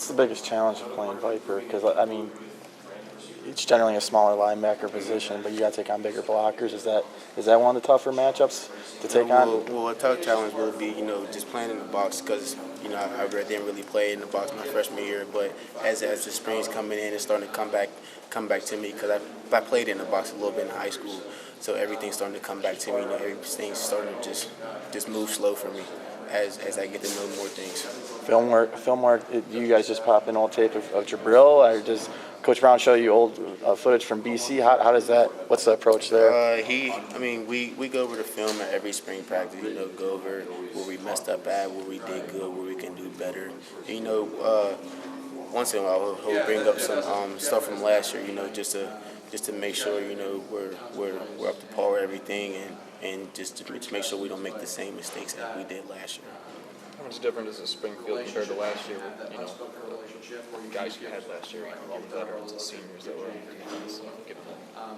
What's the biggest challenge of playing Viper? Because, I mean, it's generally a smaller linebacker position, but you got to take on bigger blockers. Is that one of the tougher matchups to take on? Well, a tough challenge will be, just playing in the box because, I didn't really play in the box my freshman year. But as the spring's coming in, it's starting to come back to me because I played in the box a little bit in high school. So everything's starting to come back to me. Everything's starting to just move slow for me as I get to know more things. Film work. Do you guys just pop in old tape of Jabril, or does Coach Brown show you old footage from BC? How does that? What's the approach there? We go over the film at every spring practice. Go over where we messed up at, where we did good, where we can do better. Once in a while he'll bring up some stuff from last year. Just to make sure we're up to par with everything, and just to make sure we don't make the same mistakes that we did last year. How much different is the Springfield compared to last year? The guys you had last year, all the veterans and seniors that were on defense,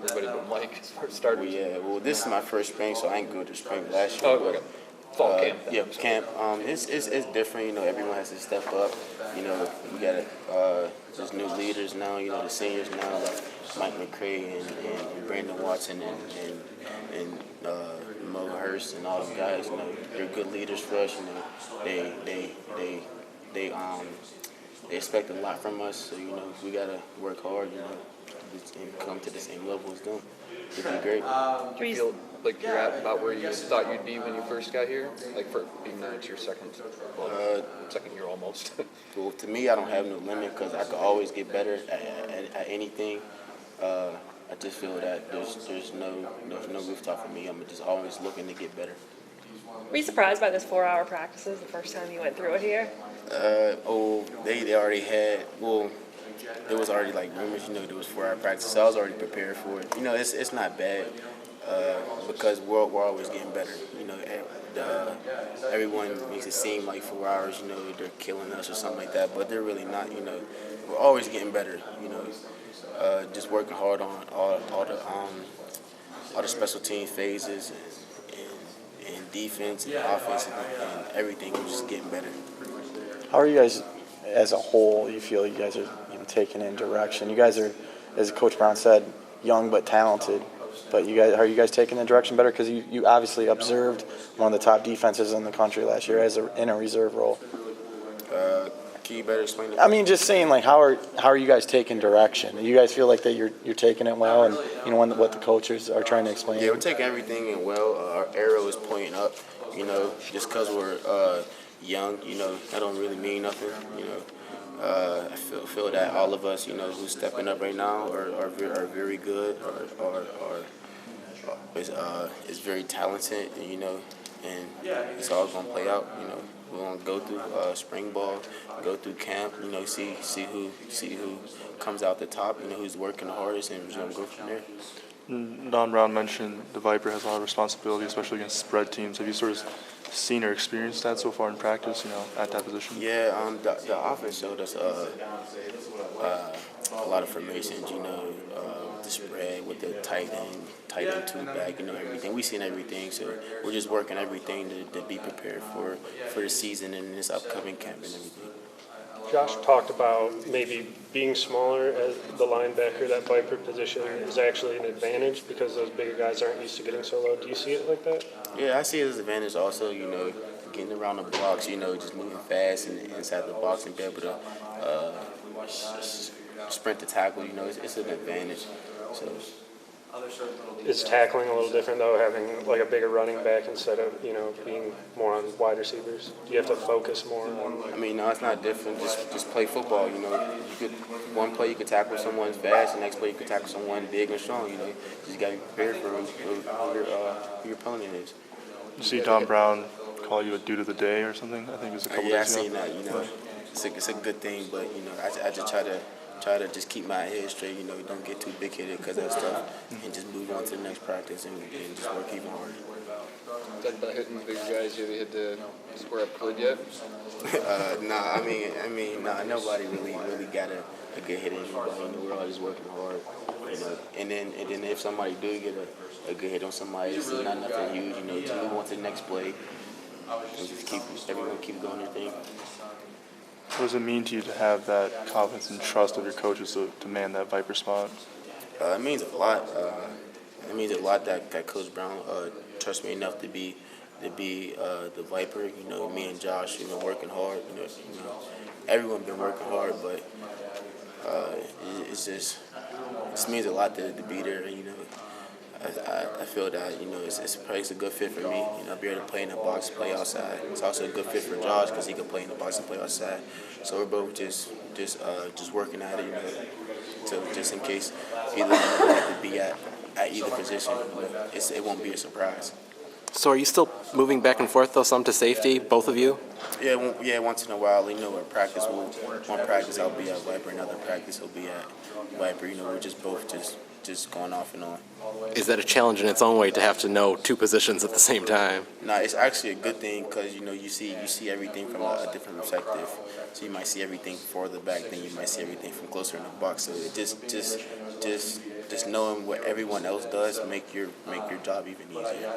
everybody but Mike as far as starters. Well, this is my first spring, so I ain't go to spring last year. Oh, okay. Fall camp. Yeah, camp. It's different. Everyone has to step up. We got there's new leaders now. The seniors now, like Mike McCray and Brandon Watson and Mo Hurst and all them guys. They're good leaders for us. They expect a lot from us. So we gotta work hard. And come to the same level as them. It'd be great. Do you feel like you're at about where you thought you'd be when you first got here? Like for being that it's your second year almost. Well, to me, I don't have no limit because I could always get better at anything. I just feel that there's no rooftop for me. I'm just always looking to get better. Were you surprised by this 4-hour practices the first time you went through it here? They already had, there was already like rumors, there was 4-hour practice, so I was already prepared for it. It's not bad because we're always getting better. Everyone makes it seem like 4 hours, they're killing us or something like that, but they're really not. We're always getting better. Just working hard on all the special team phases and defense and offense and everything. We're just getting better. How are you guys as a whole? You feel you guys are taking in direction? You guys are, as Coach Brown said, young but talented. But are you guys taking the direction better? Because you obviously observed one of the top defenses in the country last year in a reserve role. Can you better explain it? I mean, just saying, like, how are you guys taking direction? You guys feel like that you're taking it well, and what the coaches are trying to explain. Yeah, we're taking everything in well. Our arrow is pointing up. Just because we're young, that don't really mean nothing. I feel that all of us, who's stepping up right now are very good, or is very talented, and it's all gonna play out. We're gonna go through spring ball, go through camp, see who comes out the top, who's working the hardest, and we're gonna go from there. Don Brown mentioned the Viper has a lot of responsibility, especially against spread teams. Have you sort of seen or experienced that so far in practice, at that position? Yeah, the offense showed us a lot of formations, the spread with the tight end two back, everything. We've seen everything, so we're just working everything to be prepared for the season and this upcoming camp and everything. Josh talked about maybe being smaller as the linebacker. That Viper position is actually an advantage because those bigger guys aren't used to getting so low. Do you see it like that? Yeah, I see it as an advantage also, getting around the blocks, just moving fast and inside the box and be able to sprint the tackle, it's an advantage. So. Is tackling a little different, though, having like a bigger running back instead of, being more on wide receivers? Do you have to focus more on? No, it's not different. Just play football, one play you could tackle someone fast, the next play you could tackle someone big and strong, You just got to be prepared for who your opponent is. You see Don Brown call you a dude of the day or something? I think it was a couple days ago. Yeah, I seen that, It's a good thing, but, I just try to just keep my head straight, don't get too big-headed because of that stuff, and just move on to the next practice and just work even harder. Talking about hitting big guys, have you hit the square up good yet? Nah, nobody really got a good hit on anybody. We're all just working hard, and then if somebody do get a good hit on somebody, it's not nothing huge, just move on to the next play and just everyone keep doing their thing. What does it mean to you to have that confidence and trust of your coaches to man that Viper spot? It means a lot. It means a lot that Coach Brown trusts me enough to be the Viper. You know, me and Josh, we've been working hard. You know, everyone been working hard, but it just means a lot to be there. You know, I feel that it's probably a good fit for me. You know, be able to play in the box, play outside. It's also a good fit for Josh because he can play in the box and play outside. So we're both just working at it. You know, so just in case either one of us have to be at either position, it won't be a surprise. So are you still moving back and forth, though, some to safety, both of you? Yeah, once in a while, at practice, one practice I'll be at Viper, another practice he'll be at Viper. You know, we're just both just going off and on. Is that a challenge in its own way to have to know two positions at the same time? No, it's actually a good thing because you see everything from a different perspective. So you might see everything further back, then you might see everything from closer in the box. So it just knowing what everyone else does make your job even easier.